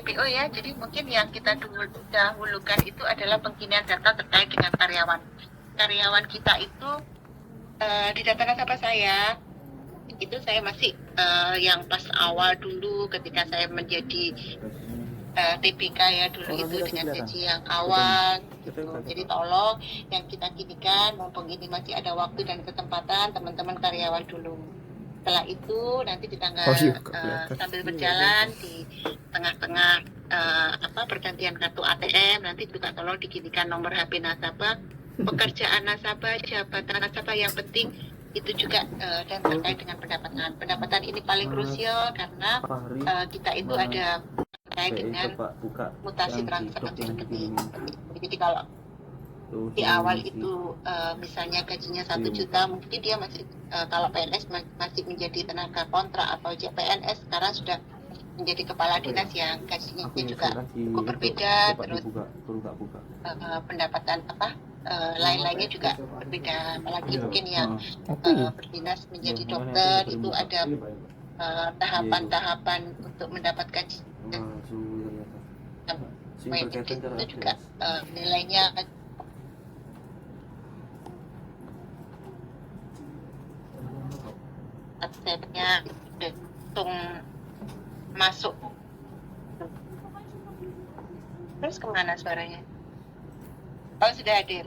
PPO ya. Jadi mungkin yang kita dahulukan itu adalah pengkinian data terkait dengan karyawan. Karyawan kita itu di data nasabah saya itu saya masih yang pas awal dulu ketika saya menjadi TBK ya dulu itu dengan gaji yang awal gitu. Jadi tolong yang kita kinikan mumpung ini masih ada waktu dan kesempatan teman-teman karyawan dulu. Setelah itu nanti di tanggal sambil berjalan di tengah-tengah pergantian kartu ATM nanti juga tolong dikinikan nomor HP nasabah, pekerjaan nasabah, jabatan nasabah yang penting itu juga dan terkait dengan pendapatan ini paling krusial karena kita itu ada terkait dengan mutasi transaksi rekening. Jadi kalau di awal itu misalnya gajinya 1 juta, mungkin dia masih kalau PNS masih menjadi tenaga kontrak atau PNS sekarang sudah menjadi kepala dinas yang gajinya juga cukup berbeda, terus pendapatan lain-lainnya juga berbeda, apalagi mungkin yang berdinas menjadi dokter itu ada tahapan-tahapan untuk mendapatkan itu juga nilainya asetnya hitung masuk. Terus kemana suaranya? Oh sudah hadir.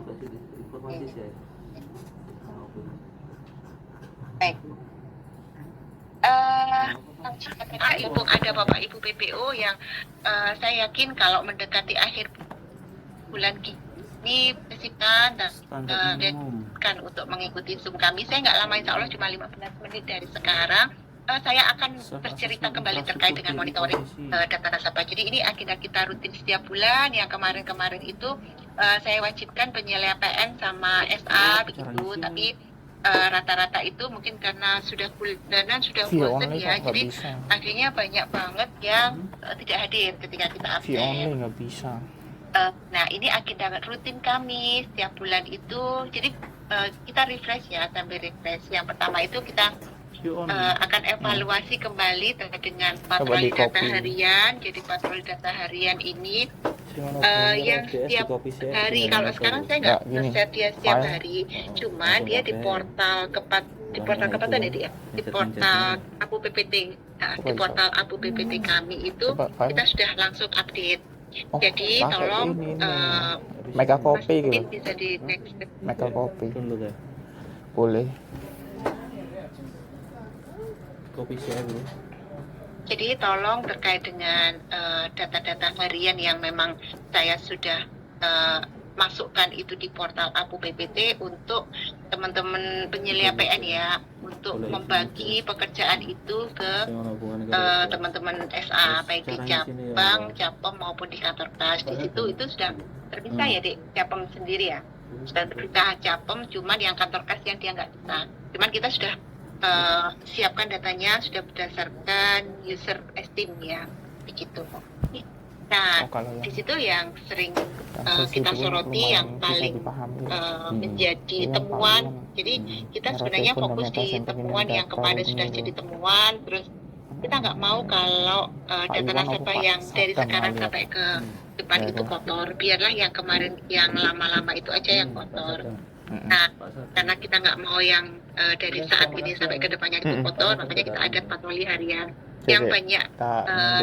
Baik. Mumpung ada Bapak Ibu PPO yang saya yakin kalau mendekati akhir bulan ini persiapan dan untuk mengikuti Zoom kami. Saya nggak lama, insya Allah cuma 15 menit dari sekarang. Saya akan bercerita kembali terkait dengan monitoring data nasabah. Jadi ini agenda kita rutin setiap bulan. Yang kemarin-kemarin itu saya wajibkan penyelesaian PN sama SA begitu. Tapi rata-rata itu mungkin karena sudah bulanan sudah bosan ya. Jadi akhirnya banyak banget yang tidak hadir ketika kita update. Nggak bisa. Nah ini agenda rutin kami setiap bulan itu. Jadi kita refresh ya, sambil refresh. Yang pertama itu kita akan evaluasi kembali terkait dengan patroli data harian. Jadi patroli data harian ini yang setiap hari, kalau sekarang saya nggak nge-set dia setiap hari, cuman dia di portal kepatan ya dia, di portal APU PPT, di portal APU PPT kami itu kita sudah langsung update. Jadi tolong Mega Copy gitu. bisa di next. Mega Copy. Boleh. Kopi saya dulu. Jadi tolong terkait dengan data-data harian yang memang saya sudah masukkan itu di portal APU PPT untuk teman-teman penyelia PN ya, untuk membagi pekerjaan itu ke teman-teman SA baik di cabang, Capem maupun di kantor kas. Di situ itu sudah terpisah ya di Capem sendiri ya, sudah terpisah Capem, cuman yang kantor kas yang dia nggak bisa. Cuman kita sudah siapkan datanya sudah berdasarkan user estimate ya, begitu. Nah, di situ yang sering kita soroti yang paling menjadi temuan. Jadi kita sebenarnya fokus di temuan yang kemarin sudah jadi temuan. Terus kita nggak mau kalau data nasabah yang dari sekarang sampai ke depan itu kotor. Biarlah yang kemarin yang lama-lama itu aja yang kotor. Nah, karena kita nggak mau yang dari saat ini sampai ke depannya itu kotor, makanya kita ada patroli harian. Yang banyak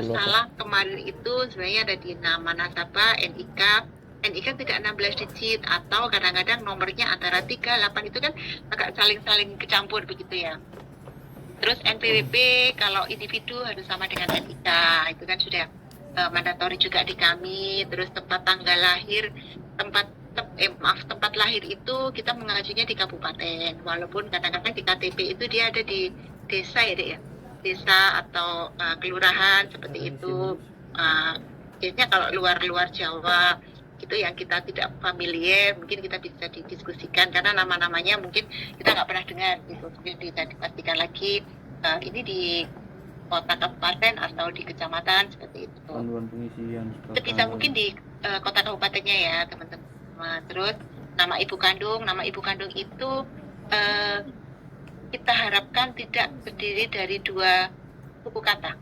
salah kemarin itu sebenarnya ada di nama nasabah, NIK tidak 16 digit, atau kadang-kadang nomornya antara 3, 8 itu kan agak saling-saling kecampur begitu ya. Terus NPWP kalau individu harus sama dengan NIK, itu kan sudah mandatori juga di kami. Terus tempat tanggal lahir, tempat lahir itu kita mengajunya di kabupaten, walaupun kadang-kadang di KTP itu dia ada di desa ya Dek ya, desa atau kelurahan seperti itu. Biasanya kalau luar Jawa itu yang kita tidak familiar, mungkin kita bisa didiskusikan karena nama-namanya mungkin kita nggak pernah dengar gitu. Mungkin bisa dipastikan lagi ini di kota kabupaten atau di kecamatan seperti itu. Itu bisa mungkin di kota kabupatennya ya teman-teman. Terus nama ibu kandung itu kita harapkan tidak terdiri dari 2 suku kata.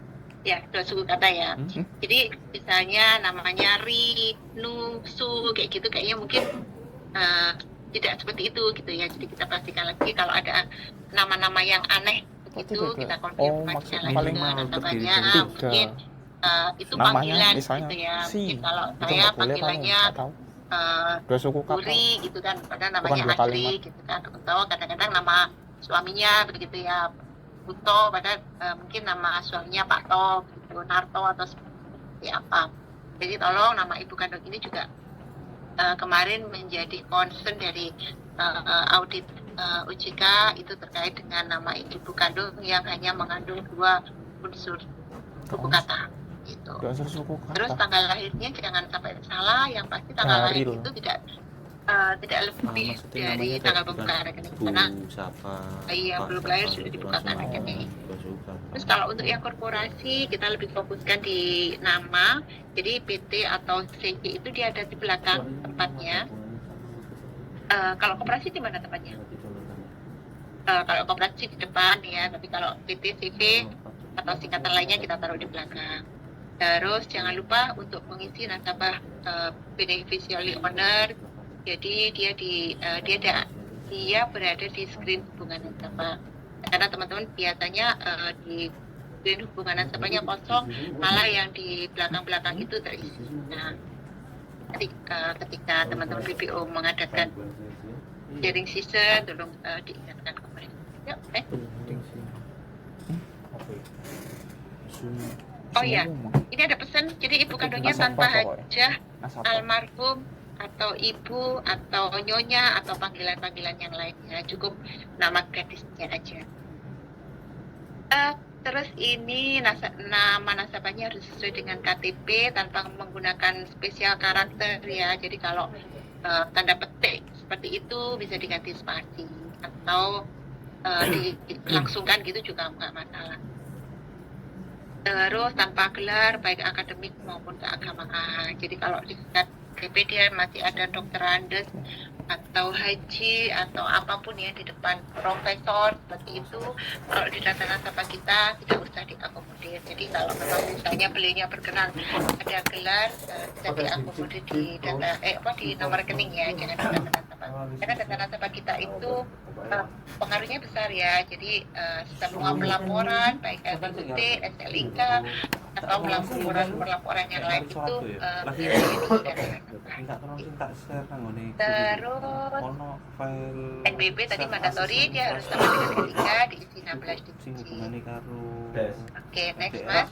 Ya, 2 suku kata ya. Jadi misalnya namanya Ri, Nu, Su, kayak gitu kayaknya mungkin tidak seperti itu gitu ya. Jadi kita pastikan lagi kalau ada nama-nama yang aneh begitu, kita konfirmasi lagi paling ke nasabahnya. Mungkin itu namanya panggilan misalnya gitu ya. si Mungkin kalau itu saya nggak boleh paling panggilannya nggak tahu 2 suku kata Puri gitu kan, padahal bukan namanya 2 Asri kalimat. gitu kan. Atau kadang-kadang nama suaminya begitu ya, Puto, padahal mungkin nama suaminya Pak To, gitu, Narto atau seperti apa. Jadi tolong nama ibu kandung ini juga kemarin menjadi concern dari audit OJK itu terkait dengan nama ibu kandung yang hanya mengandung 2 unsur suku kata gitu. 2 unsur suku kata. Terus tanggal lahirnya jangan sampai salah, yang pasti tanggal lahir itu tidak lebih dari tanggal pembukaan rekening karena yang belum lahir sudah dibukakan rekening. Terus kalau untuk yang korporasi kita lebih fokuskan di nama. Jadi PT atau CC itu dia ada di belakang tempatnya. Kalau koperasi di mana tempatnya? Kalau koperasi di depan ya, tapi kalau PT, CV atau singkatan lainnya kita taruh di belakang. Terus jangan lupa untuk mengisi nasabah beneficiary owner. Jadi dia berada di screen hubungan nasabah. Karena teman-teman biasanya di screen hubungan nasabahnya kosong, malah yang di belakang-belakang itu terisi. Nah, ketika teman-teman BPO mengadakan sharing season, tolong diingatkan kemarin. Yuk, Oh ya, ini ada pesan. Jadi ibu kandungnya tanpa hajah, almarhum, atau ibu, atau nyonya, atau panggilan-panggilan yang lainnya. Cukup nama gadisnya aja. Terus ini nama nasabahnya harus sesuai dengan KTP tanpa menggunakan spesial karakter ya. Jadi kalau tanda petik seperti itu bisa diganti spasi atau dilangsungkan gitu juga nggak masalah. Terus tanpa gelar baik akademik maupun keagamaan. Jadi kalau di KTP dia masih ada Dr. Andes atau haji atau apapun ya di depan profesor seperti itu, kalau di data nasabah kita tidak usah diakomodir. Jadi kalau memang misalnya belinya berkenan ada gelar, bisa diakomodir di data di nomor rekening ya, jangan di data nasabah. Karena data nasabah kita itu pengaruhnya besar ya. Jadi semua pelaporan baik LPUT, SLIK atau pelaporan yang lain itu terus NBP tadi mandatori, dia harus sama dengan ketika diisi 16 digit. Oke, next mas.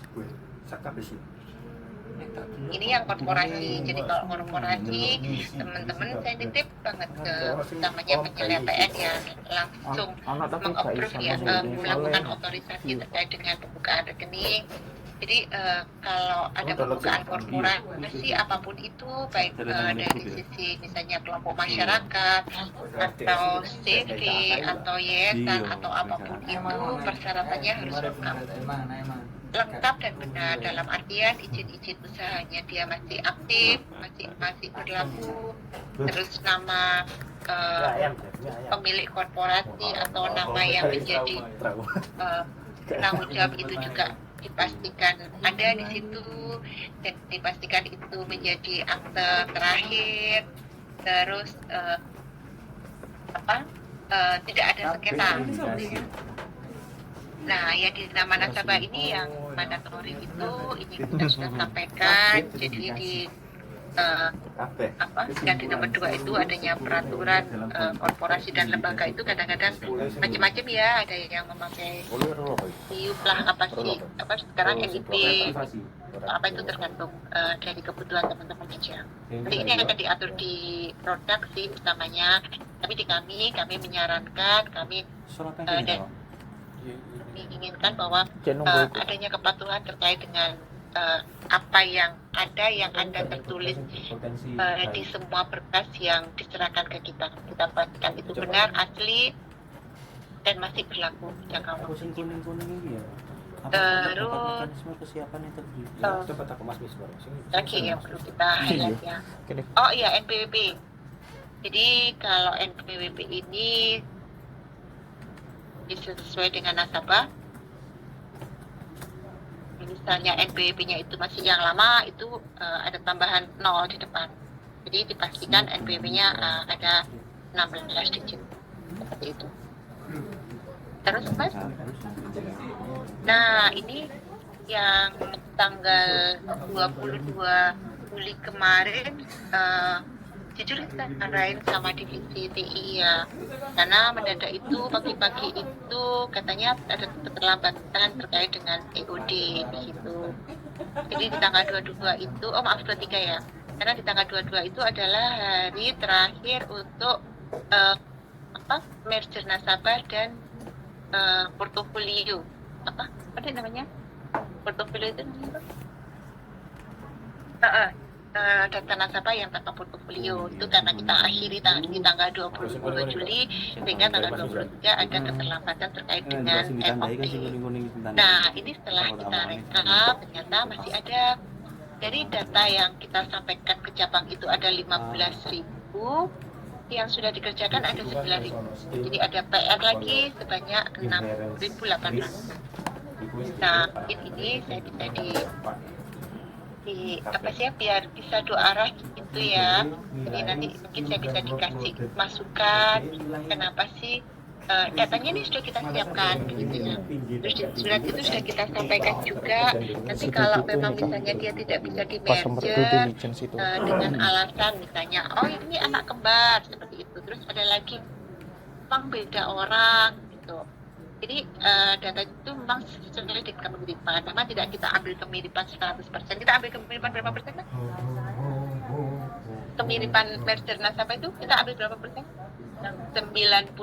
Ini yang korporasi. Jadi kalau korporasi teman-teman sensitif banget ke namanya penyelesaian yang langsung mengapprove ya, melakukan otorisasi terkait dengan pembukaan rekening. Jadi kalau ada pembukaan korporasi apapun itu, baik dari sisi misalnya kelompok masyarakat atau CV atau yayasan atau apapun itu, persyaratannya harus lengkap dan benar, dalam artian izin-izin usahanya dia masih aktif, masih berlaku, terus nama pemilik korporasi atau nama yang menjadi penanggung jawab itu juga dipastikan ada di situ dan dipastikan itu menjadi akte terakhir. Terus tidak ada sengketa. Nah, ya di nama nasabah ini yang mandatori itu ini kita sudah sampaikan. Jadi di yang di nomor 2 itu adanya peraturan korporasi dan lembaga itu kadang-kadang macam-macam ya, ada yang memakai IUP lah sekarang NIP apa itu tergantung dari kebutuhan teman-teman aja. Jadi ini akan diatur di produk sih utamanya, tapi di kami menyarankan dan menginginkan bahwa adanya kepatuhan terkait dengan apa yang ada tertulis di semua berkas yang diserahkan ke kita. Kita pastikan itu benar, asli, dan masih berlaku jangka waktu. Terus lagi yang perlu kita highlight ya. Oh iya, NPWP. Jadi kalau NPWP ini bisa sesuai dengan nasabah, misalnya NPWP-nya itu masih yang lama, itu ada tambahan 0 di depan. Jadi dipastikan NPWP-nya ada 16 digit. Seperti itu. Terus Mas? Nah, ini yang tanggal 22 Juli kemarin, jujur kita ngarahin sama divisi TI ya, karena mendadak itu pagi-pagi itu katanya ada keterlambatan terkait dengan EOD di situ. Jadi di tanggal 22 itu, maaf 23 ya, karena di tanggal 22 itu adalah hari terakhir untuk merger nasabah dan portofolio. Apa namanya? Portofolio itu namanya data nasabah yang tanpa portofolio itu karena kita akhiri di tanggal 22 Juli sehingga tanggal 23 ada keterlambatan terkait dengan NOP. Nah, ini setelah kita rekap ternyata masih ada dari data yang kita sampaikan ke cabang itu ada 15.000, yang sudah dikerjakan ada 9.000. Jadi ada PR lagi sebanyak 6.800. Nah, ini saya bisa biar bisa dua arah gitu ya. Jadi nanti mungkin saya bisa dikasih masukan kenapa sih datanya ini sudah kita siapkan gitu ya. Terus surat itu sudah kita sampaikan juga. Nanti kalau memang misalnya dia tidak bisa di merger dengan alasan misalnya ini anak kembar seperti itu. Terus ada lagi memang beda orang gitu. Jadi data itu memang sesuai dengan kemiripan. Memang tidak kita ambil kemiripan 100%. Kita ambil kemiripan berapa persen? Kemiripan merger nasabah itu kita ambil berapa persen? 90%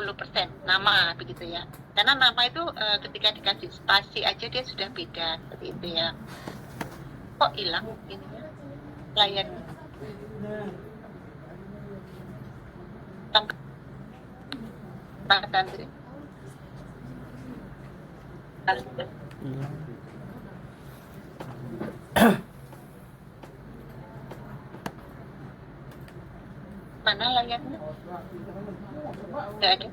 nama begitu ya. Karena nama itu ketika dikasih spasi aja dia sudah beda seperti itu ya. Kok hilang ininya? Layar Pak Tantri. Mana layarnya? Nggak ada.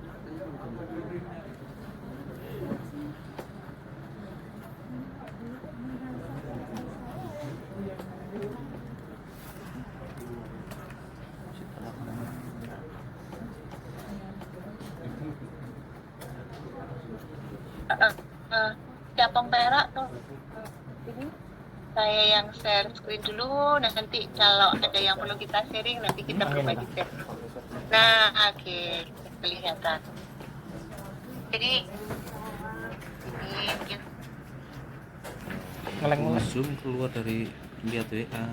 Cabang perak tuh. Ini saya yang share screen dulu. Nanti kalau ada yang perlu kita sharing nanti kita berbagi share. Nah, oke, kelihatan. Jadi ini mungkin Zoom keluar dari lihat WA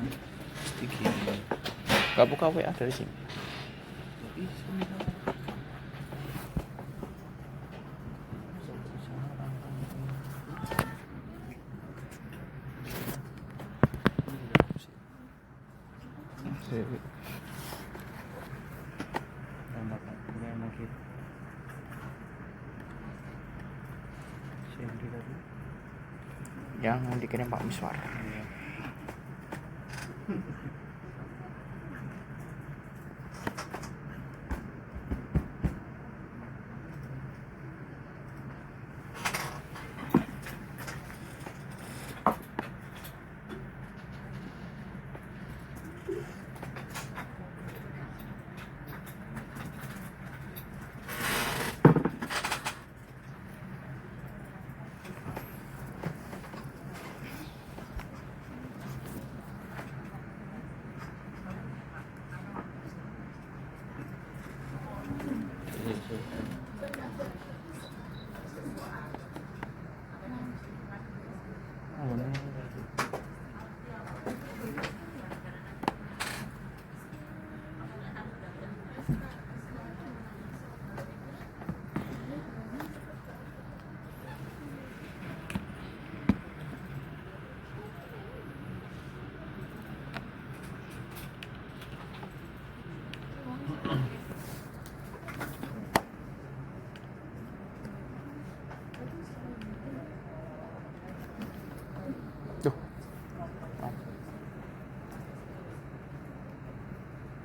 sticky. Gak buka WA dari sini. Yang dikirim Pak Miswar.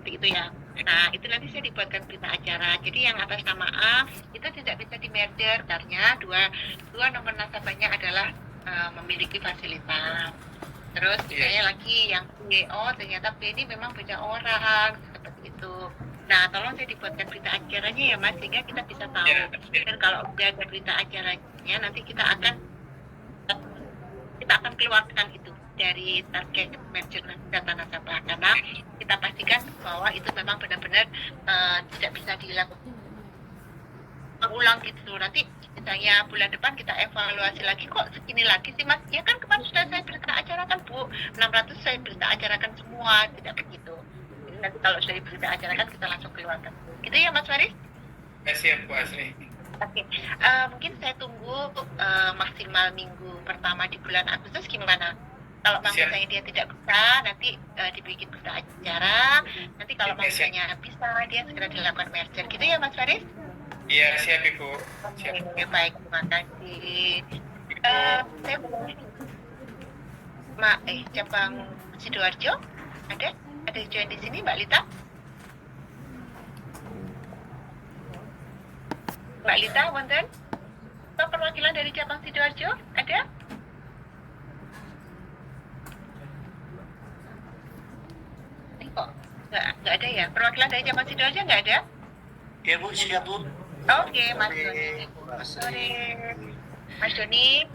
Begitu ya. Nah, itu nanti saya dibuatkan berita acara. Jadi yang atas nama A itu tidak bisa di merger karena dua nomor nasabahnya adalah memiliki fasilitas. Terus saya lagi yang B, oh ternyata B ini memang beda orang seperti itu. Nah, tolong saya dibuatkan berita acaranya ya Mas, sehingga kita bisa tahu. Dan kalau udah ada berita acaranya, nanti kita akan keluarkan itu dari target merger data nasabah, karena kita pastikan bahwa itu memang benar-benar tidak bisa dilakukan ulang gitu. Nanti misalnya bulan depan kita evaluasi lagi, kok segini lagi sih Mas? Ya kan kemarin sudah saya berita acarakan Bu, 600 saya berita acarakan semua, tidak begitu. Jadi nanti kalau sudah berita acarakan kita langsung keluarkan. Gitu ya Mas Faris? Siap Bu Asri. Oke, mungkin saya tunggu maksimal minggu pertama di bulan Agustus gimana? Kalau misalnya dia tidak bisa, nanti dibikin berita acara. Nanti kalau misalnya bisa, dia segera dilakukan merger. Gitu ya Mas Faris? Iya, siap Ibu. Siap. Oke, baik, terima kasih. Saya boleh cabang Sidoarjo ada join di sini Mbak Lita? Mbak Lita, wonten? Atau perwakilan dari cabang Sidoarjo ada? Ini kok nggak ada ya? Perwakilan dari cabang Sidoarjo nggak ada? Ya Bu, siap Bu. Oke, Mas Doni. Sore. Mas Doni,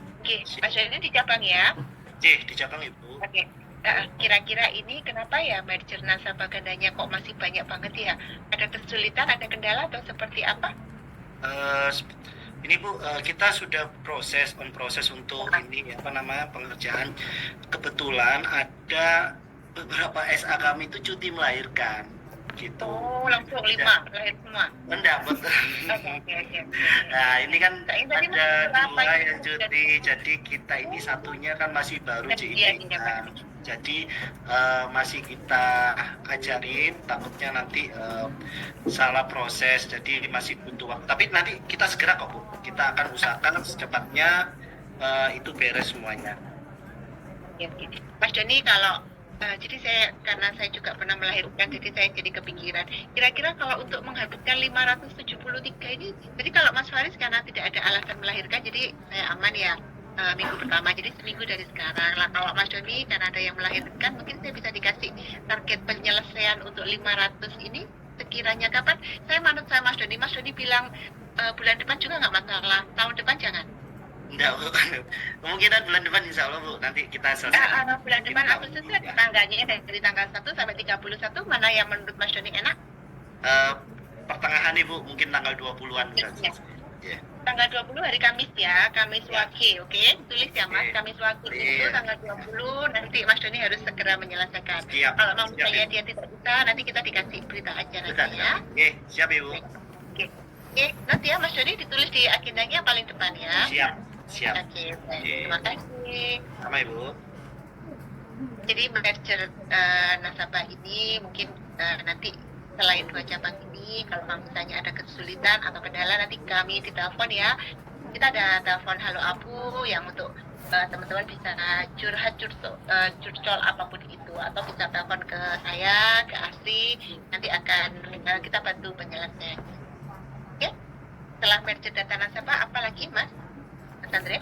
Mas Doni di cabang ya? Di cabang Ibu. Oke. Kira-kira ini kenapa ya merger nasabah gandanya kok masih banyak banget ya? Ada kesulitan, ada kendala atau seperti apa? Ini Bu, kita sudah proses untuk ini pengerjaan. Kebetulan ada beberapa SA kami itu cuti melahirkan. Gitu. Oh, langsung 5 lahir semua. Enggak, betul. Oke. Nah, ini kan ada 2 yang cuti. cuti, jadi kita ini satunya kan masih baru Iya, jadi masih kita ajarin, takutnya nanti salah proses, jadi masih butuh waktu. Tapi nanti kita segera kok Bu, kita akan usahakan secepatnya itu beres semuanya. Ya, Mas Doni, kalau karena saya juga pernah melahirkan, jadi saya jadi kepikiran. Kira-kira kalau untuk menghabiskan 573 ini, jadi kalau Mas Faris karena tidak ada alasan melahirkan, jadi saya aman ya minggu pertama. Jadi seminggu dari sekarang. Lah kalau Mas Doni karena ada yang melahirkan, mungkin saya bisa dikasih target penyelesaian untuk 500 ini sekiranya kapan? Saya manut sama Mas Doni. Mas Doni bilang bulan depan juga nggak masalah, tahun depan jangan. Enggak Bu, kemungkinan bulan depan insya Allah Bu, nanti kita selesai. Bulan depan Agustus tanggalnya dari tanggal 1 sampai 31, mana yang menurut Mas Doni enak? Pertengahan Ibu, mungkin tanggal 20-an bulan. Yeah. Tanggal 20 hari Kamis ya, Kamis Wage, oke? Tulis ya Mas, Kamis Wage itu tanggal 20, nanti Mas Doni harus segera menyelesaikan. Kalau mau saya dia tidak bisa, nanti kita dikasih berita acaranya ya. Oke, siap Ibu. Oke, nanti ya Mas Doni ditulis di agendanya paling depan ya. Siap. Oke, baik. Terima kasih. Sama Ibu. Jadi merger nasabah ini mungkin nanti selain 2 cabang ini, kalau misalnya ada kesulitan atau kendala, nanti kami ditelepon ya. Kita ada telepon Halo Abu yang untuk teman-teman bisa curcol apapun itu, atau bisa telepon ke saya, ke Asri, nanti akan kita bantu penyelesaiannya. Oke? Setelah merger data nasabah, apa lagi Mas Andre?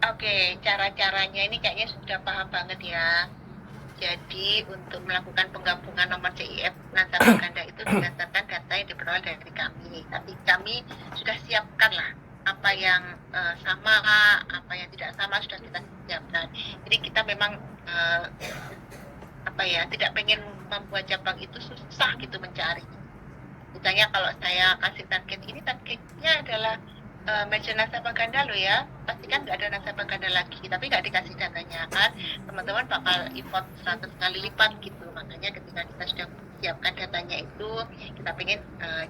Oke, cara-caranya ini kayaknya sudah paham banget ya. Jadi untuk melakukan penggabungan nomor CIF nasabah ganda itu berdasarkan data yang diperoleh dari kami. Tapi kami sudah siapkan lah apa yang sama, apa yang tidak sama sudah kita siapkan. Jadi kita memang tidak pengen membuat cabang itu susah gitu mencari. Misalnya kalau saya kasih target ini, targetnya adalah merger nasabah ganda loh ya, pasti kan nggak ada nasabah ganda lagi, tapi nggak dikasih datanya kan, teman-teman bakal import 100 kali lipat gitu. Makanya ketika kita sudah siapkan datanya itu, kita pengen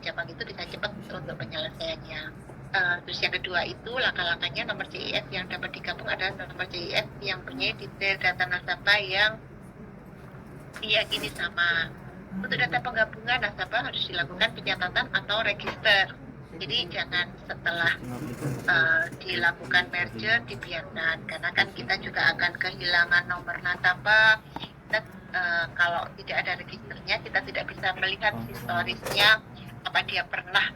cabang itu bisa cepat untuk penyelesaiannya. Terus yang kedua itu langkah-langkahnya nomor CIF yang dapat digabung adalah nomor CIF yang punya detail data nasabah yang diyakini sama. Untuk data penggabungan nasabah harus dilakukan pencatatan atau register. Jadi jangan setelah dilakukan merger dibiarkan, karena kan kita juga akan kehilangan nomor nasabah. Kalau tidak ada registernya, kita tidak bisa melihat historisnya apa dia pernah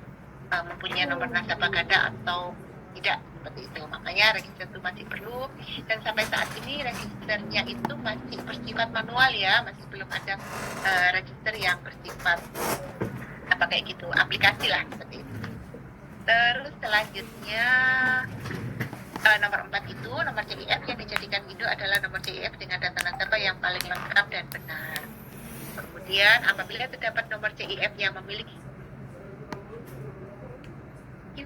mempunyai nomor nasabah ganda atau tidak, seperti itu. Makanya register itu masih perlu, dan sampai saat ini registernya itu masih bersifat manual ya, masih belum ada register yang bersifat apa kayak gitu, aplikasi lah seperti itu. Terus selanjutnya nomor 4 itu nomor CIF yang dijadikan Indo adalah nomor CIF dengan data nasabah yang paling lengkap dan benar. Kemudian apabila terdapat nomor CIF yang memiliki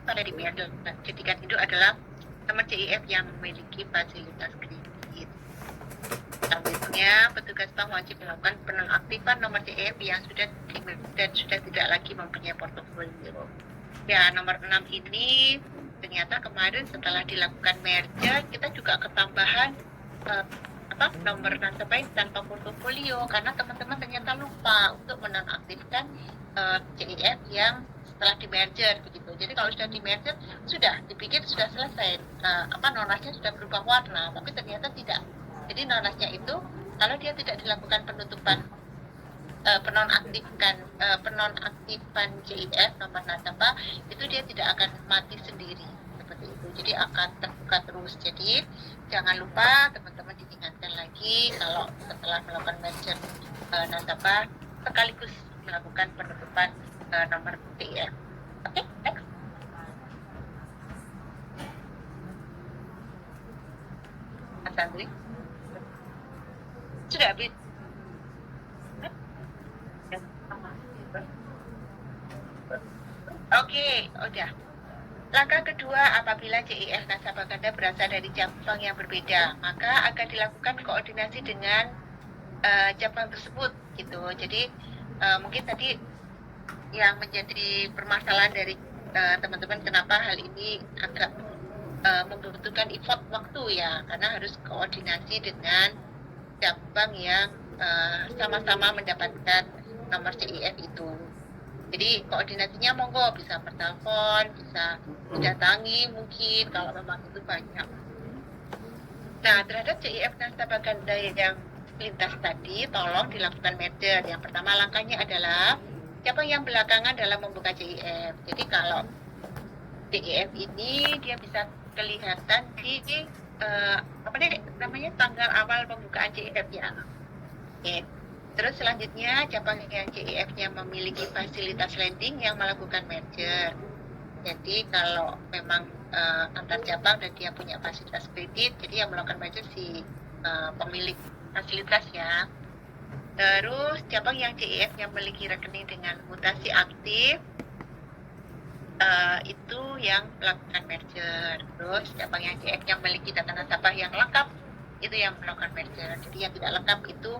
pada dijadikan Indo adalah nomor CIF yang memiliki fasilitas kredit. Selanjutnya, petugas bank wajib melakukan penonaktifan nomor CIF yang sudah dan sudah tidak lagi mempunyai portofolio. Ya, nomor 6 ini ternyata kemarin setelah dilakukan merger kita juga ketambahan nomor nasabah tanpa portofolio karena teman-teman ternyata lupa untuk menonaktifkan CIF yang setelah di merger begitu. Jadi kalau sudah di merger sudah dipikir sudah selesai, nonasnya sudah berubah warna, tapi ternyata tidak. Jadi nonasnya itu kalau dia tidak dilakukan penutupan penonaktifan CIF nomor nasabah itu dia tidak akan mati sendiri seperti itu. Jadi akan terbuka terus. Jadi jangan lupa teman-teman diingatkan lagi kalau setelah melakukan merger nasabah sekaligus melakukan penutupan nomor CIF. Oke, next. Mas Andri sudah habis. Oke, udah. Langkah kedua, apabila CIF nasabah ganda berasal dari cabang yang berbeda, maka akan dilakukan koordinasi dengan cabang tersebut, gitu. Jadi mungkin tadi yang menjadi permasalahan dari teman-teman kenapa hal ini agak membutuhkan effort waktu ya, karena harus koordinasi dengan cabang yang sama-sama mendapatkan nomor CIF itu. Jadi koordinasinya monggo bisa bertelepon, bisa didatangi mungkin kalau memang itu banyak. Nah, terhadap CIF nasabah ganda yang lintas tadi, tolong dilakukan merger. Yang pertama langkahnya adalah cabang yang belakangan dalam membuka CIF. Jadi kalau CIF ini dia bisa kelihatan di tanggal awal pembukaan CIF ya. Oke. Terus selanjutnya cabang yang CIF-nya memiliki fasilitas lending yang melakukan merger. Jadi kalau memang antar cabang dan dia punya fasilitas kredit, jadi yang melakukan merger si pemilik fasilitas ya. Terus cabang yang CIF-nya memiliki rekening dengan mutasi aktif, itu yang melakukan merger. Terus cabang yang CIF-nya memiliki data nasabah yang lengkap, itu yang melakukan merger. Jadi yang tidak lengkap itu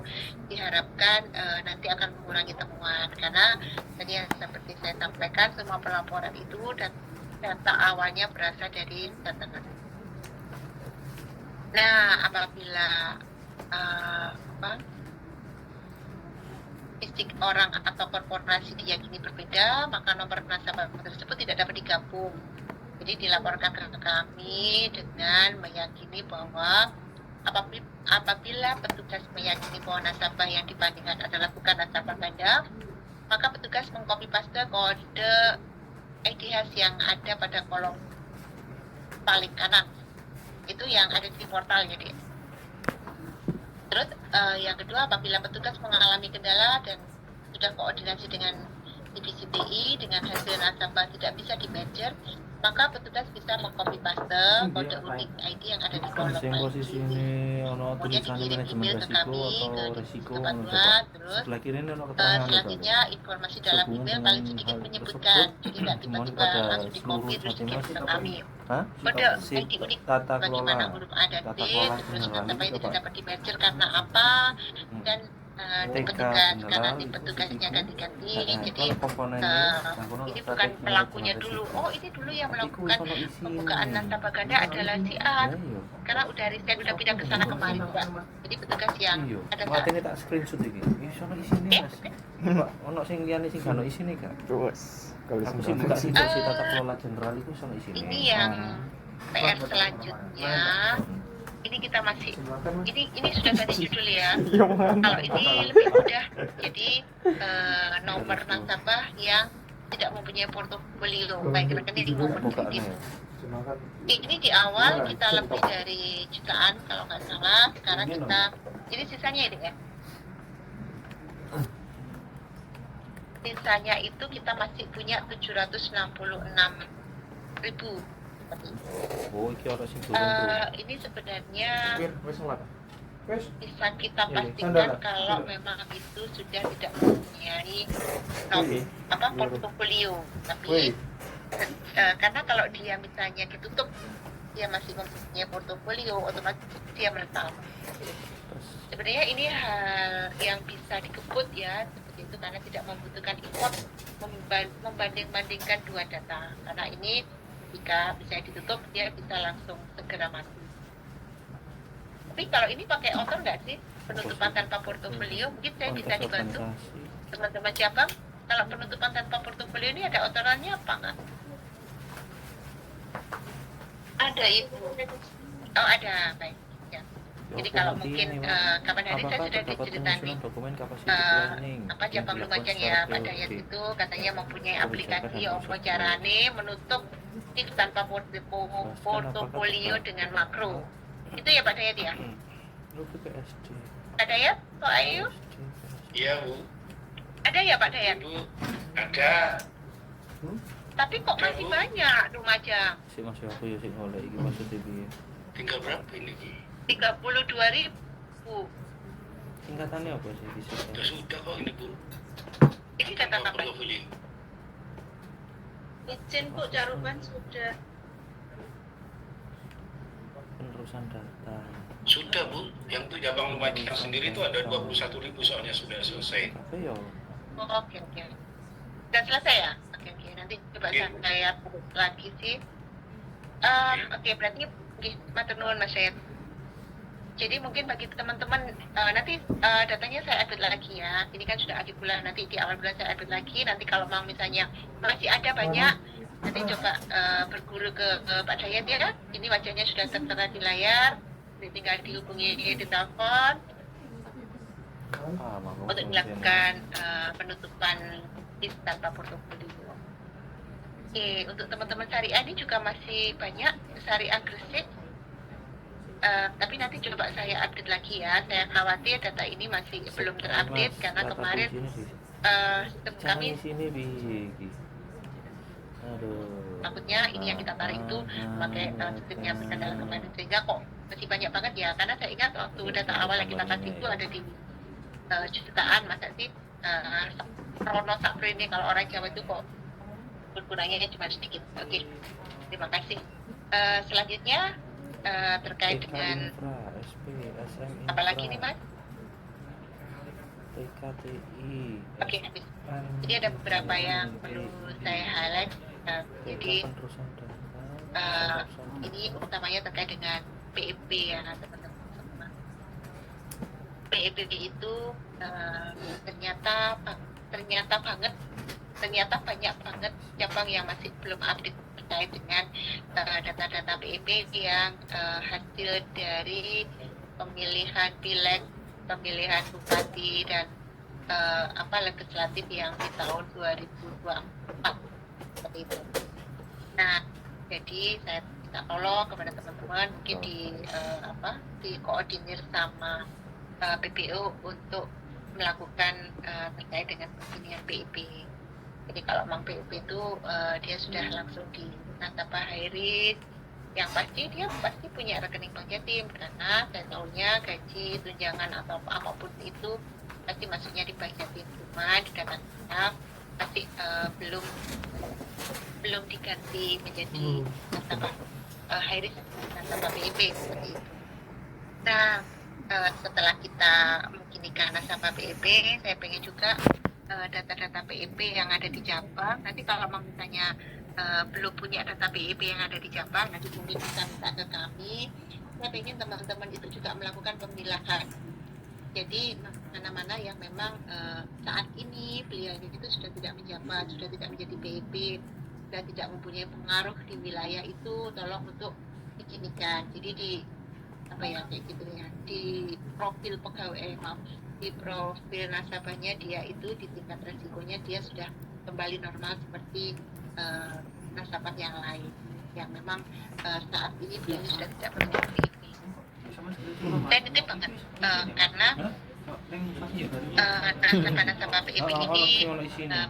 diharapkan nanti akan mengurangi temuan karena tadi yang seperti saya sampaikan semua pelaporan itu dan data awalnya berasal dari data nasabah. Nah, apabila fisik orang atau korporasi diyakini berbeda, maka nomor nasabah tersebut tidak dapat digabung. Jadi dilaporkan ke kami dengan meyakini bahwa apabila petugas meyakini bahwa nasabah yang dibandingkan adalah bukan nasabah ganda, maka petugas mengcopy paste kode IDHAS yang ada pada kolom paling kanan. Itu yang ada di portal jadi. Terus yang kedua, apabila petugas mengalami kendala dan sudah koordinasi dengan divisi TI dengan hasil nasabah tidak bisa di merger, maka petugas bisa mengcopy paste kode unik ID yang ada di kolom posisi ini ono kemudian tulisan dikirim manajemen email ke resiko kami ke atau divisi resiko tempat ono buat. Terus sebelah kiri ini ono keterangan selanjutnya informasi dalam email paling sedikit menyebutkan, jadi tidak tiba-tiba langsung dikopi terus dikirim ke kami. Kode ID unik tata bagaimana kelola huruf A dan B, tata kelola terus general nasabah itu tidak Pak. dapat di merger karena apa, dan TK petugas karena general di itu petugasnya itu. ganti-ganti. Nah, Jadi kalau komponennya ini bukan pelakunya dulu. Oh, ini dulu yang melakukan pembukaan nasabah ganda adalah si A. Karena udah riset, udah pindah ke sana kemarin, Mbak. Jadi petugas yang ada Mati ini tak screenshot iki. Iki sono isine, Mas. Ono sing liyane sing gak ono isine gak? Terus kalau Aku sih buka situ si tata kelola general itu sono isine. ini yang PR selanjutnya. Ini kita masih ini sudah ganti judul ya. Kalau ini lebih mudah. Jadi nomor nasabah yang tidak mempunyai portofolio baik rekening maupun buka kredit. nih. Ini di awal kita lebih dari jutaan kalau nggak salah. Sekarang kita ini sisanya ini ya. Sisanya itu kita masih punya 766.000. Oh, iki ora sing turun tuh. Ini sebenarnya Wis sholat. Wis. bisa kita Iya, pastikan sandal. kalau memang itu sudah tidak mempunyai Wih. portofolio. Tapi karena kalau dia misalnya ditutup dia masih mempunyai portofolio, otomatis dia merekam. Sebenarnya ini hal yang bisa dikebut ya seperti itu karena tidak membutuhkan import membanding-bandingkan dua data. Karena ini jika bisa ditutup dia bisa langsung segera mati. Tapi kalau ini pakai author nggak sih penutupan tanpa portofolio? Mungkin saya bisa dibantu teman-teman cabang. Kalau penutupan tanpa portofolio ini ada autorannya apa nggak? Ada Ibu. Oh ada, baik. Ya. Jadi kalau mungkin kapan hari saya sudah diceritain apa cabang Lumajang ya Pak Dayat itu katanya mempunyai aplikasi apa carane menutup tips tanpa portofolio dengan makro. Itu ya Pak Dayat ya? Pak Dayat, Pak Ayu? Iya Bu. Ada ya Pak Dayat? Bu, ada. Tapi kok masih banyak Lumajang? Si masih aku ya sing oleh iki maksudnya piye? Tinggal berapa ini? 32.000. Singkatannya apa sih bisa? Sudah kok ini Bu. Ini data apa? Portofolio. Izin Bu Caruban sudah. Penerusan data. Sudah Bu, yang itu cabang Lumajang sendiri itu ada 21.000 soalnya sudah selesai. Apa ya? Oh, oke. Sudah selesai ya? Oke. Nanti coba Iya. saya lagi sih. Oke, berarti matur nuwun Mas Syed. Jadi mungkin bagi teman-teman nanti datanya saya update lagi ya. Ini kan sudah akhir bulan, nanti di awal bulan saya update lagi. Nanti kalau mau misalnya masih ada banyak, nanti coba berguru ke Pak Dayat ya. Ini wajahnya sudah tertera di layar. Jadi tinggal dihubungi di telepon untuk melakukan penutupan list tanpa portofolio. Oke, untuk teman-teman syariah ini juga masih banyak syariah Gresik. Tapi nanti coba saya update lagi ya. Saya khawatir data ini masih belum terupdate karena kemarin sistem kami sini iki. Aduh. takutnya ini yang kita tarik itu pakai sistemnya berkendala kemarin sehingga kok masih banyak banget ya. Karena saya ingat waktu data awal yang kita kasih itu ada di jutaan, masa sih Rono Sakro ini kalau orang Jawa itu kok berkurangnya cuma sedikit. Oke, terima kasih. Selanjutnya terkait dengan apa lagi nih Mas? PKTI. Oke, habis. Jadi ada beberapa yang perlu saya highlight. Jadi ini utamanya terkait dengan PEP ya teman-teman. PEP itu ternyata banyak banget cabang yang masih belum update terkait dengan data-data PEP yang hasil dari pemilihan pileg, pemilihan bupati dan legislatif yang di tahun 2024 seperti itu. Nah, jadi saya minta tolong kepada teman-teman mungkin dikoordinir sama PPO untuk melakukan terkait dengan pemilihan PIP. Jadi kalau memang PIP itu dia sudah langsung di nasabah high risk, yang pasti dia pasti punya rekening bank Jatim karena saya tahunya gaji, tunjangan atau apapun itu pasti masuknya di bank Jatim, cuma di data kita masih belum diganti menjadi nasabah high risk, nasabah PIP seperti itu. Nah, setelah kita memiliki nasabah PIP, saya pengen juga data-data PIP yang ada di cabang. Nanti kalau misalnya belum punya data PIP yang ada di cabang, nanti mungkin bisa minta ke kami. Saya pengen teman-teman itu juga melakukan pemilahan. Jadi mana-mana yang memang saat ini beliaunya itu sudah tidak menjabat, sudah tidak menjadi PIP, sudah tidak mempunyai pengaruh di wilayah itu, tolong untuk dikirimkan. Jadi di profil pegawai, di profil nasabahnya dia itu di tingkat resikonya dia sudah kembali normal seperti nasabah yang lain yang memang saat ini beliau sudah tidak berjuang di ini. Sensitif banget karena nasabah PIP ini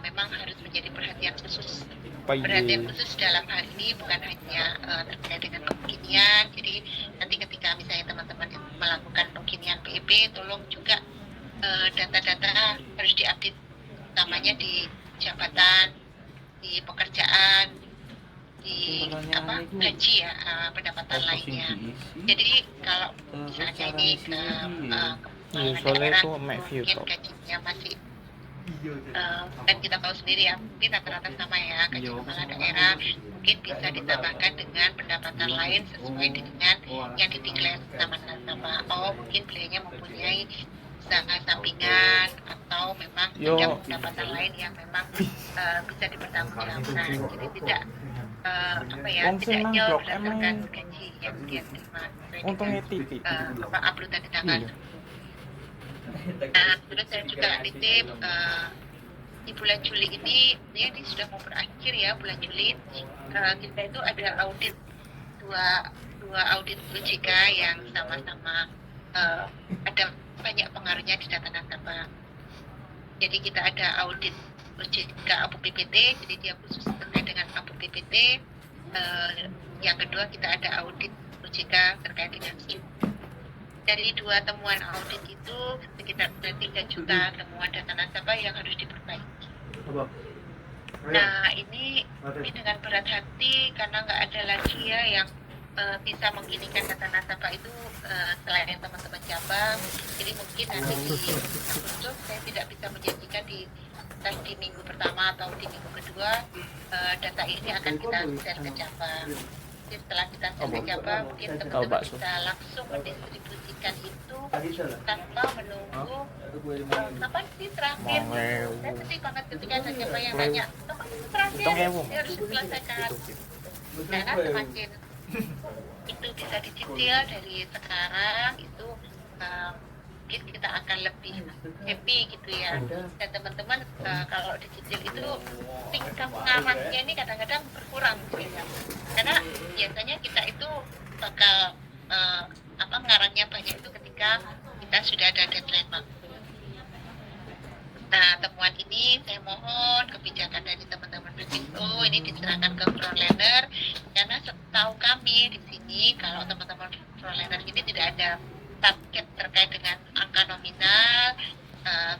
memang harus menjadi perhatian khusus. Perhatian khusus dalam hal ini bukan hanya terkait dengan pengkinian. Jadi nanti ketika misalnya teman-teman melakukan pengkinian PIP, tolong juga data-data harus diupdate, utamanya di jabatan, di pekerjaan, di gaji ya, pendapatan lainnya. Jadi kalau misalnya ini ke soalnya itu mungkin gajinya masih dan kita tahu sendiri ya, mungkin rata-rata sama ya gaji kepala daerah, mungkin bisa ditambahkan dengan pendapatan lain sesuai dengan yang dideklar sama nasabah. Oh, mungkin beliaunya mempunyai usaha sampingan atau memang ada pendapatan lain yang memang bisa dipertanggungjawabkan. Jadi tidak tidak jauh berdasarkan gaji yang dia terima. Untungnya titik. Upload tanda tangan. Nah, kemudian saya juga nitip di bulan Juli ini sudah mau berakhir ya, bulan Juli kita itu ada audit dua audit OJK yang sama-sama ada banyak pengaruhnya di data nasabah. Jadi kita ada audit OJK APU PPT, jadi dia khusus terkait dengan APU PPT. Yang kedua kita ada audit OJK terkait dengan SIM. Dari dua temuan audit itu sekitar 3 juta temuan data nasabah yang harus diperbaiki. Nah ini dengan berat hati karena nggak ada lagi ya yang bisa mengginikan data nasabah itu selain teman-teman cabang. Jadi mungkin nanti di Agustus saya tidak bisa menjanjikan di minggu pertama atau di minggu kedua data ini akan kita share ke cabang. Jadi setelah kita share ke cabang, mungkin teman-teman bisa langsung mendistribusikan itu tanpa menunggu kapan sih terakhir. Saya sedih banget ketika ada cabang yang nanya kapan sih terakhir, ini harus diselesaikan. Karena semakin itu bisa dicicil dari sekarang itu mungkin kita akan lebih happy gitu ya. Dan teman-teman kalau dicicil itu tingkat pengamannya ini kadang-kadang berkurang gitu ya. Karena biasanya kita itu bakal ngarangnya banyak itu ketika kita sudah ada deadline waktu. Nah, temuan ini saya mohon kebijakan dari teman-teman Bersito ini diserahkan ke frontliner karena setahu kami di sini kalau teman-teman frontliner ini tidak ada target terkait dengan angka nominal,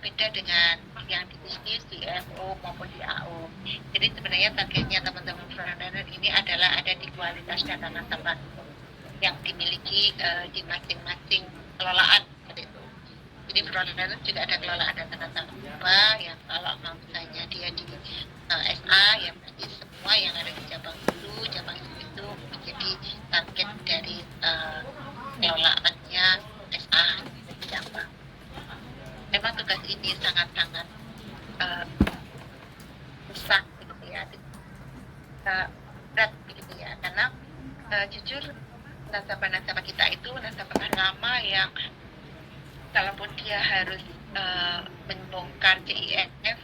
beda dengan yang di bisnis, di FO maupun di AO. Jadi sebenarnya targetnya teman-teman frontliner ini adalah ada di kualitas data nasabah yang dimiliki di masing-masing kelolaan seperti itu. Jadi frontliner juga ada kelolaan data nasabah yang kalau misalnya dia di SA ya berarti semua yang ada di cabang itu menjadi target dari kelolaannya SA di cabang. Memang tugas ini sangat-sangat susah gitu ya, berat gitu ya, karena jujur nasabah-nasabah kita itu nasabah lama yang kalaupun dia harus membongkar CIF,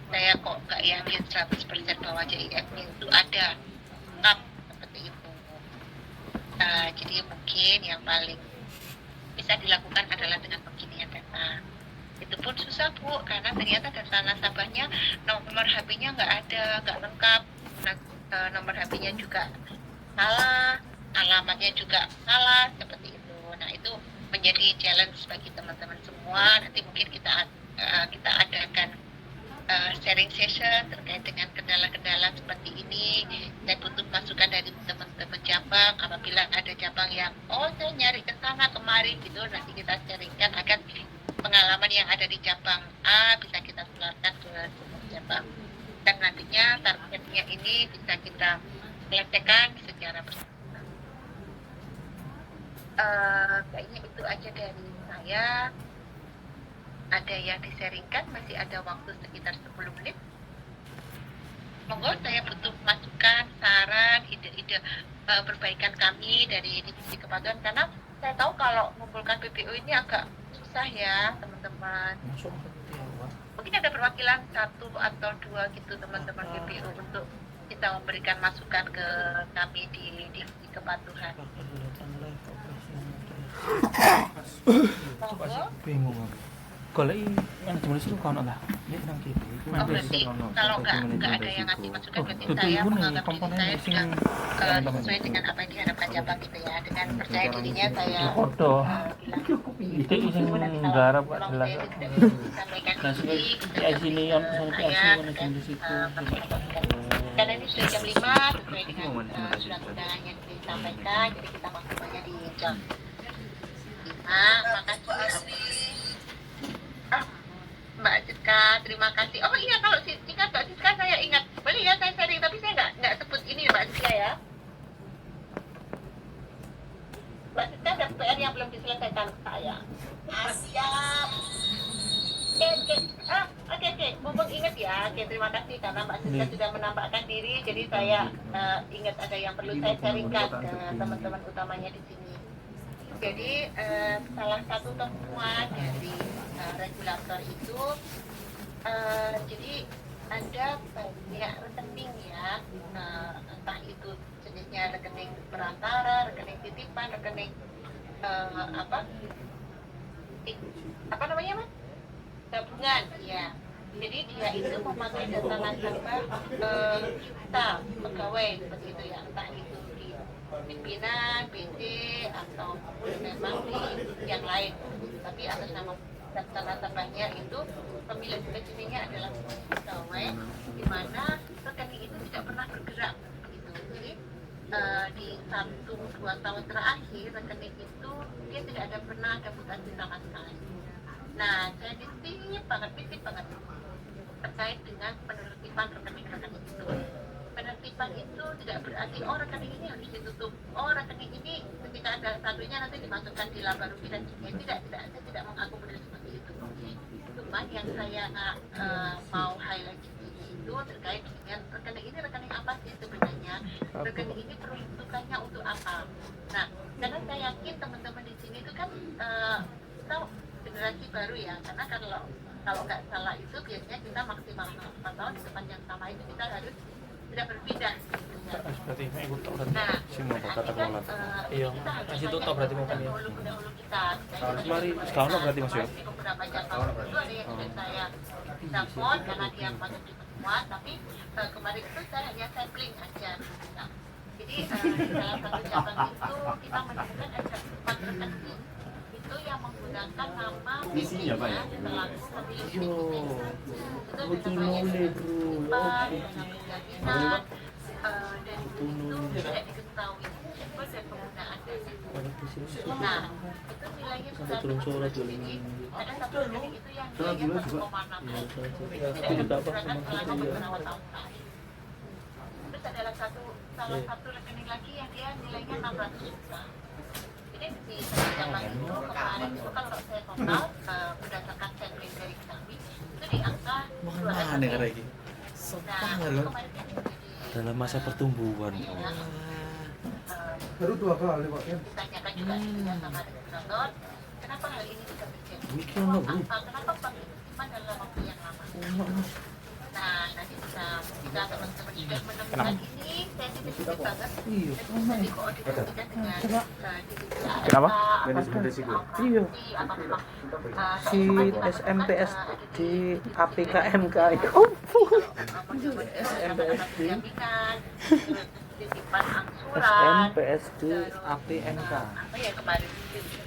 saya kok nggak yakin 100% bahwa CIF-nya itu ada lengkap seperti itu. Jadi mungkin yang paling bisa dilakukan adalah dengan pengkinian data. Itu pun susah Bu, karena ternyata data nasabahnya nomor HP-nya nggak ada, nggak lengkap, nomor HP-nya juga salah, alamatnya juga salah seperti itu. Nah itu menjadi challenge bagi teman-teman semua. Nanti mungkin kita adakan sharing session terkait dengan kendala-kendala seperti ini. Saya butuh masukan dari teman-teman cabang. Apabila ada cabang yang saya nyari ke sana kemari gitu, nanti kita sharingkan agar pengalaman yang ada di cabang A bisa kita tularkan ke semua cabang. Dan nantinya targetnya ini bisa kita selesaikan secara bersama. Kayaknya itu aja dari saya. Ada yang disaringkan, masih ada waktu sekitar 10 menit. Monggo, saya butuh masukan, saran, ide-ide perbaikan kami dari divisi kepatuhan, karena saya tahu kalau mengumpulkan PPO ini agak susah ya teman-teman. mungkin ada perwakilan 1 atau 2 gitu teman-teman BPU untuk kita memberikan masukan ke kami di divisi kepatuhan. Monggo. Bingung aku. Kalau yang cuma situ kau nak lah. Ini nang kiri. Oh, berarti kalau nggak ada yang ngasih masukan, berarti saya ini menganggap diri komponen saya sing sudah sesuai dengan apa yang diharapkan Cabang gitu ya. Dengan percaya dirinya saya foto. bilang Itu sing garap tolong jelas. saya tidak bisa disampaikan di sini, PIC ini yang sampai PIC saya mana di situ. karena ini sudah jam 5 sesuai dengan surat undangan yang disampaikan, jadi kita maksimalnya di jam 5. Makasih Mbak Siska, terima kasih. Oh iya, kalau ingat Mbak Siska saya ingat. Boleh ya saya sharing, tapi saya nggak sebut ini Mbak Siska ya. Mbak Siska ada PR yang belum diselesaikan saya. Siap. Oke. Mumpung ingat ya. Oke, terima kasih karena Mbak Siska sudah menampakkan diri. Jadi saya ingat ada yang perlu saya sharingkan ke teman-teman utamanya di sini. Jadi salah satu temuan dari regulator itu jadi ada banyak rekening ya, entah itu jenisnya rekening perantara, rekening titipan, rekening apa namanya Mas? Tabungan ya. Jadi dia itu memakai data nasabah kita pegawai seperti itu ya, entah itu di pimpinan, BC atau memang di yang lain. Tapi atas nama data nasabahnya itu pemilik rekeningnya adalah pegawai, di mana rekening itu tidak pernah bergerak gitu. Jadi di 1-2 tahun terakhir rekening itu dia tidak ada pernah ada mutasi sama sekali. Nah, saya titip banget terkait dengan penertiban rekening-rekening itu. Penertiban itu tidak berarti rekening ini harus ditutup. Rekening ini ketika ada satunya nanti dimasukkan di laba rugi dan sebagainya. Saya tidak mengakomodir seperti itu. Cuma yang saya mau highlight di sini itu terkait dengan rekening ini rekening apa sih sebenarnya? Rekening ini peruntukannya untuk apa? Nah, karena saya yakin teman-teman di sini itu kan kita generasi baru ya, karena kalau nggak salah itu biasanya kita maksimal 4 tahun di depan yang sama itu kita harus tidak berpindah gitu ya. Berarti ikut tok berarti. Nah, Semua kata kan, kelola. Iya, kasih tutup berarti mau kan ya. Pendahulu kita. Mari sekarang berarti Mas ya. Beberapa cabang itu ada yang sudah saya telepon karena dia patut diperkuat, tapi kemarin itu saya hanya sampling aja. Nah, jadi salah satu cabang itu kita menemukan ada 4 rekening itu yang menggunakan nama PC-nya selaku pemilik itu namanya jaminan dan itu tidak diketahui siapa dan penggunaan dana. Nah, itu nilainya sudah jadi ada satu rekening itu yang nilainya 1,6 itu tidak digunakan selama beberapa tahun terakhir. Terus ada salah satu rekening lagi yang dia nilainya 600 juta. Jadi di zaman itu kemarin itu kalau saya total berdasarkan sampling dari kami itu di angka 200 lagi. Dalam masa pertumbuhan. Baru 2 kali Pak ya. Ditanyakan juga sama regulator, kenapa hal ini bisa terjadi? Kenapa pengiriman dalam waktu yang lama? Nah, nanti jika teman-teman sudah menemukan ini, saya titip banget dan dikoordinasikan dengan Kenapa? Manajemen risiko. Iya. apa memang Si SMPSD APKMK. SMPSD jaminan, titipan angsuran, SMPSD APMK. apa ya kemarin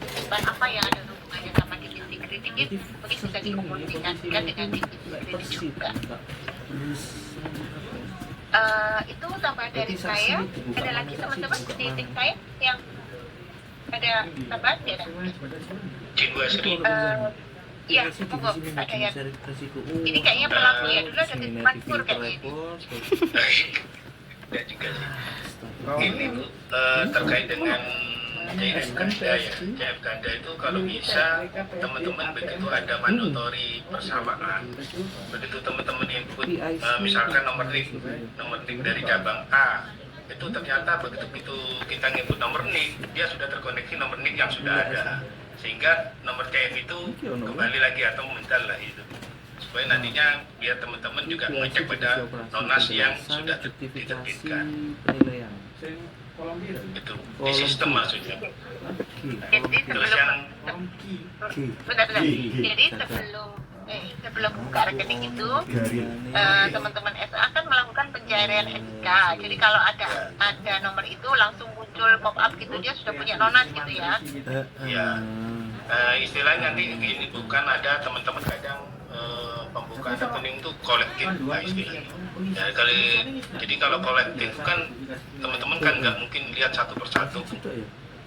titipan apa yang ada hubungannya sama divisi kredit itu mungkin bisa dikomunikasikan dengan divisi kredit juga. Itu tambahan dari saya. Ada lagi teman-teman di tim saya yang ada tambahan ya? Cik Bu Asri. Iya, monggo ada yang ini kayaknya pelaku ya, dulu ada titipan kur kayaknya ini. Tidak juga sih. Ini Bu, terkait dengan CF Ganda ya. CF Ganda itu kalau bisa teman-teman begitu ada mandatori persamaan. Begitu teman-teman input misalkan nomor NIK dari cabang A itu ternyata begitu kita input nomor NIK dia sudah terkoneksi nomor NIK yang sudah ada, sehingga nomor CF itu kembali lagi atau mental lah itu. supaya nantinya biar teman-teman juga mengecek pada nonas yang sudah diterbitkan. penilaian. Itu di sistem maksudnya. Jadi Terus sebelum yang benar-benar. Jadi sebelum buka rekening itu teman-teman SA kan melakukan pencairan SK. Jadi kalau ada nomor itu langsung muncul pop up gitu, dia sudah punya nonas gitu ya. ya istilahnya nanti ini bukan ada teman-teman kadang pembukaan rekening itu kolektif lah istilahnya. Ya, jadi kalau kolektif kan teman-teman kan nggak mungkin lihat satu persatu.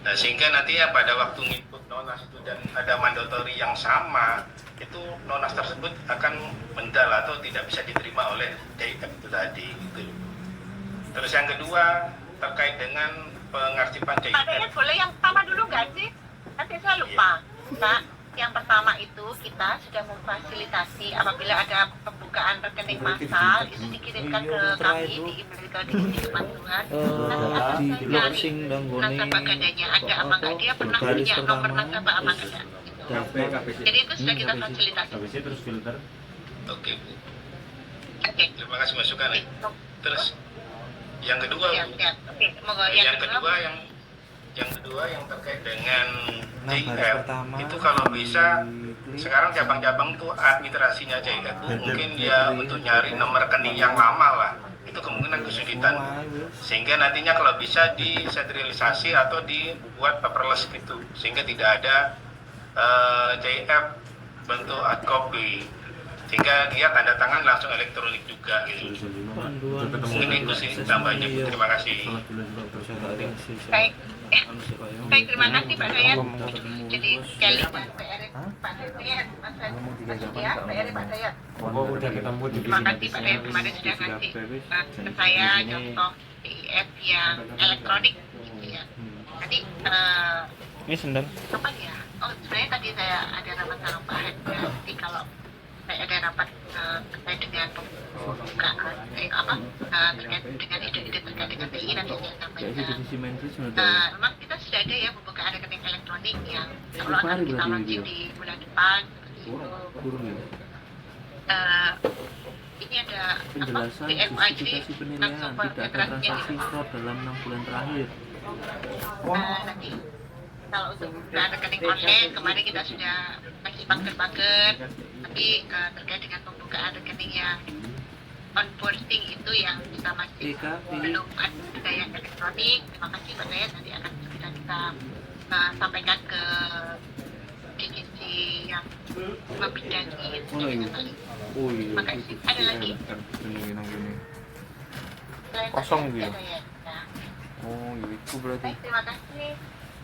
Nah, sehingga nanti ya pada waktu input nonas itu dan ada mandatori yang sama, itu nonas tersebut akan mendal atau tidak bisa diterima oleh JIF itu tadi gitu. Terus yang kedua terkait dengan pengarsipan JIF. Pak Dayat boleh yang pertama dulu nggak sih? Nanti saya lupa. Pak, yang pertama itu kita sudah memfasilitasi apabila ada pembukaan rekening massal itu dikirimkan ke kami di email ke Divisi Kepatuhan. Nanti di akan launching cari dan gone nasabah gadanya ada apa nggak, dia pernah punya nomor nasabah apa enggak. Jadi itu sudah kita fasilitasi. terus filter. Oke Bu, Oke. terima kasih masukannya. Terus yang kedua Ya, Bu, ya. Oke, semoga yang kedua yang terkait dengan JIF pertama itu kalau bisa sekarang cabang-cabang tuh administrasinya JIF tuh mungkin dia untuk nyari nomor rekening yang lama lah, itu kemungkinan kesulitan, sehingga nantinya kalau bisa diserialisasi atau dibuat paperless gitu, sehingga tidak ada JIF bentuk hard copy, sehingga dia tanda tangan langsung elektronik juga gitu. Mungkin itu sih tambahnya Bu. Terima kasih. Baik. Baik, terima kasih Pak Dayat. Jadi sekali dan PR Pak Dayat, Mas ya, PR Pak Dayat. Udah ketemu di Terima kasih Pak Dayat kemarin sudah ngasih ke saya contoh JIF yang elektronik gitu ya. Tadi Ini sendal. kapan ya? Oh sebenarnya tadi saya ada rapat sama Pak Head. Nanti kalau saya ada rapat terkait dengan pembukaan terkait dengan ide-ide terkait dengan TI nanti saya sampaikan. Memang kita sudah ada ya pembukaan rekening elektronik yang kalau akan kita launching di bulan depan seperti itu. Ini ada penjelasan justifikasi penilaian tidak ada transaksi fraud dalam 6 bulan terakhir. Nanti kalau untuk pembukaan rekening online kemarin kita sudah kasih pagar-pagar, tapi terkait dengan pembukaan rekening yang onboarding itu yang kita masih belum ada yang elektronik. Terima kasih Pak Dayat, nanti akan segera kita sampaikan ke divisi yang membidangi itu. Oh iya. Terima kasih. Ada lagi? Kosong gitu ya? Oh iya itu berarti. Baik, terima kasih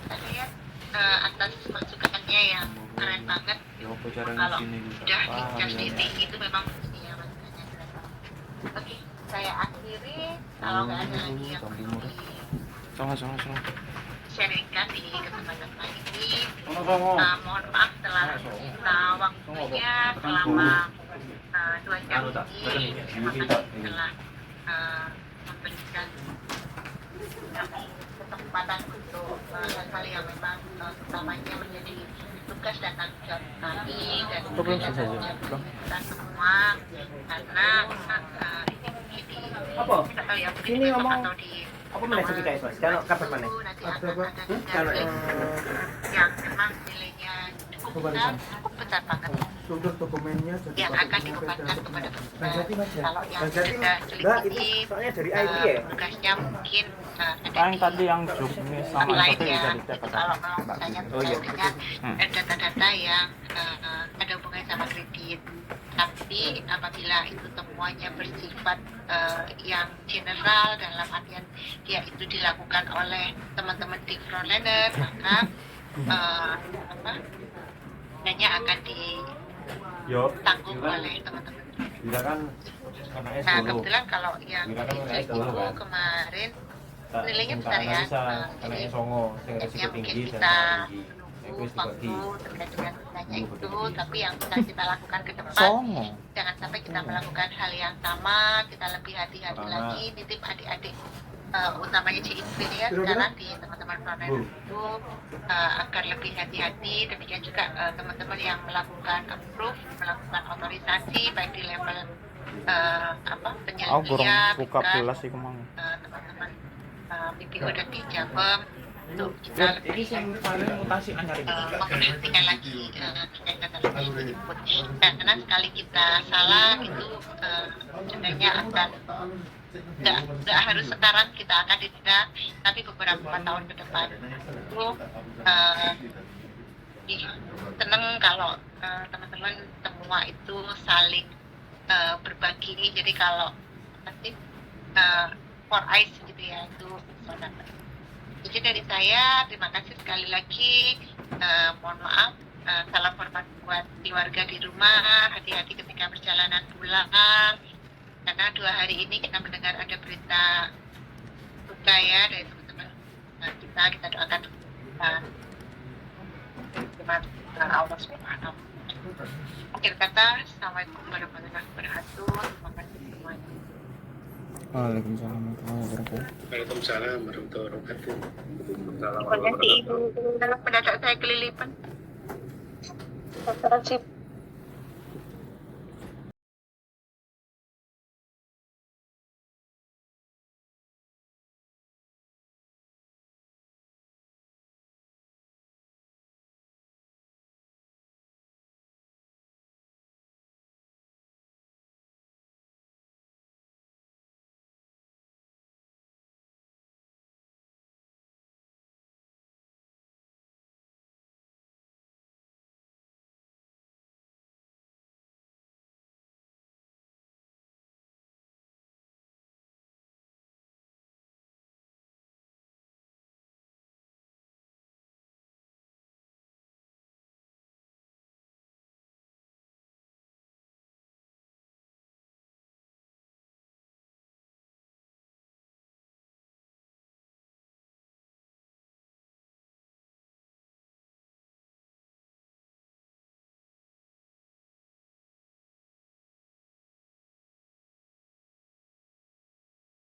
Pak Dayat atas masukannya yang keren banget. Ya apa cara Kalau ngisinya gitu. sudah dicas titik itu memang mestinya masukannya keren banget. Oke, saya akhiri. Kalau nggak ada lagi yang perlu Sama. di-sharingkan di kesempatan kali ini, mohon maaf telah kita waktunya selama 2 jam ini. Terima kasih telah memberikan kesempatan untuk hal-hal yang memang utamanya menjadi tugas dan tanggung jawab kami dan kita semua, karena ini kita tahu ya mungkin di besok atau di Apa mana sih guys? Kalau kapan mana? nanti akan ada yang memang nilainya cukup besar banget Sumber dokumennya yang akan dikembangkan kepada peserta. Kalau yang Berarti, sudah Mbak, itu selidiki soalnya dari IT ya? tugasnya mungkin ada Paling di tadi yang job ini sama lain satu ya, bisa itu dicetak. kalau misalnya terkait dengan data-data yang ada hubungannya sama kredit. Tapi apabila itu semuanya bersifat yang general dalam artian dia itu dilakukan oleh teman-teman di frontliner, maka hanya akan ditanggung oleh teman-teman. Nah kebetulan kalau yang itu kemarin nilainya besar ya, jadi mungkin kita waktu terkait dengan nilainya itu, tapi yang bisa kita lakukan ke depan, jangan sampai kita melakukan hal yang sama, kita lebih hati-hati lagi, nitip adik-adik utamanya CIP ya sekarang di teman-teman frontline itu agar lebih hati-hati. Demikian juga teman-teman yang melakukan approve, melakukan otorisasi baik di level penyedia, buka belas sih kemang. teman-teman BPO dan di Japem untuk kita lebih mutasi anyar ini. memperhatikan lagi terkait data tersebut. Karena sekali kita salah itu sebenarnya akan nggak harus sekarang kita akan didenda, tapi beberapa tahun ke depan itu seneng kalau teman-teman semua itu saling berbagi. Jadi kalau nanti for eyes gitu ya, itu bisa. Jadi dari saya terima kasih sekali lagi. Mohon maaf, salam hormat buat keluarga di rumah. Hati-hati ketika perjalanan pulang. Karena 2 hari ini kita mendengar ada berita duka ya dari teman-teman kita doakan Allah Subhanahu. Akhir kata, assalamualaikum warahmatullahi wabarakatuh. Terima kasih semuanya. Waalaikumsalam warahmatullahi wabarakatuh. Waalaikumsalam warahmatullahi wabarakatuh. Terima kasih Ibu. Dalam pendadak saya kelilipan. Terima kasih.